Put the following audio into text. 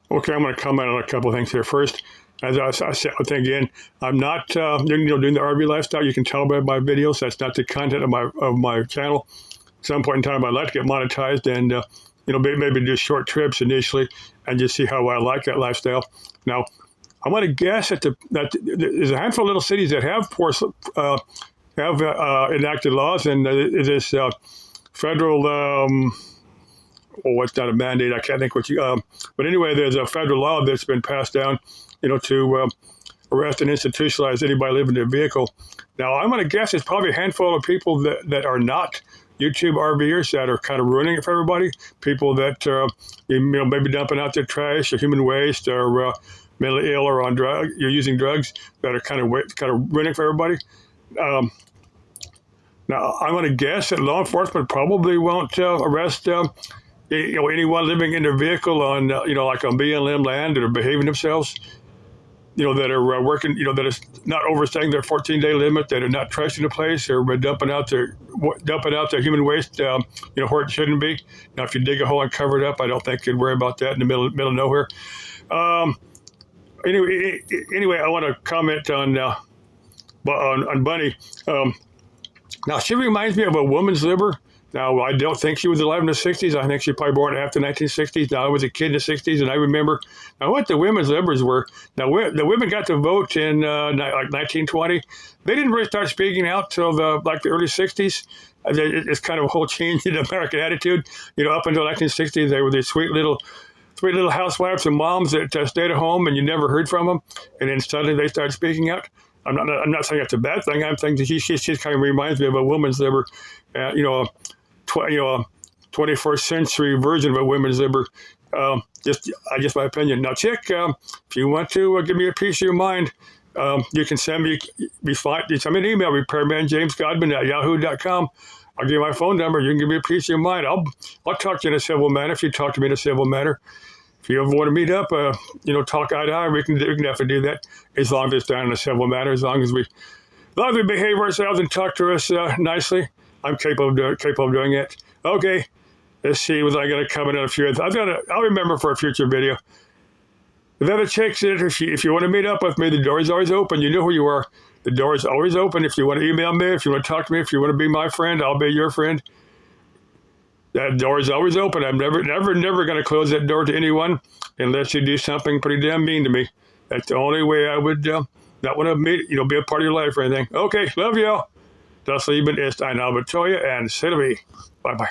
Okay, I'm going to comment on a couple of things here. First, as I said again, I'm not doing the RV lifestyle. You can tell by my videos that's not the content of my channel. At some point in time, I'd like to get monetized and maybe do short trips initially and just see how I like that lifestyle. Now, I want to guess that there's a handful of little cities that have enacted laws, and this federal. What's not a mandate? I can't think what you. But anyway, there's a federal law that's been passed down, to arrest and institutionalize anybody living in a vehicle. Now, I'm going to guess it's probably a handful of people that are not YouTube RVers that are kind of ruining it for everybody. People that maybe dumping out their trash or human waste or mentally ill or on drug, you're using drugs that are kind of ruining for everybody. Now, I'm going to guess that law enforcement probably won't arrest. Anyone living in their vehicle on, like on BLM land that are behaving themselves, that are working, that is not overstaying their 14-day limit, that are not trashing the place, or dumping out their human waste, where it shouldn't be. Now, if you dig a hole and cover it up, I don't think you'd worry about that in the middle of nowhere. Anyway, I want to comment on Bunny. Now, she reminds me of a woman's liver. Now, I don't think she was alive in the 60s. I think she probably born after the 1960s. Now, I was a kid in the 60s, and I remember what the women's livers were. Now, the women got to vote in like 1920. They didn't really start speaking out till the early 60s. It's kind of a whole change in American attitude. Up until 1960s, they were these sweet little housewives and moms that stayed at home, and you never heard from them. And then suddenly they started speaking out. I'm not saying that's a bad thing. I'm saying that she kind of reminds me of a woman's liver, a 21st century version of a women's liver. Just my opinion. Now, Chick, if you want to give me a piece of your mind, you can send me an email, repairmanjamesgodman@yahoo.com. I'll give you my phone number. You can give me a piece of your mind. I'll talk to you in a civil manner if you talk to me in a civil manner. If you ever want to meet up, talk eye to eye, we can definitely do that, as long as it's done in a civil manner, as long as we behave ourselves and talk to us nicely. I'm capable of doing it. Okay, let's see what I got to comment on a few. I'll remember for a future video. The other chicks, if you want to meet up with me, the door is always open. You know who you are. The door is always open. If you want to email me, if you want to talk to me, if you want to be my friend, I'll be your friend. That door is always open. I'm never going to close that door to anyone unless you do something pretty damn mean to me. That's the only way I would not want to meet, be a part of your life or anything. Okay, love y'all. Das Leben ist eine Abenteuer, and Sylvie. Bye-bye.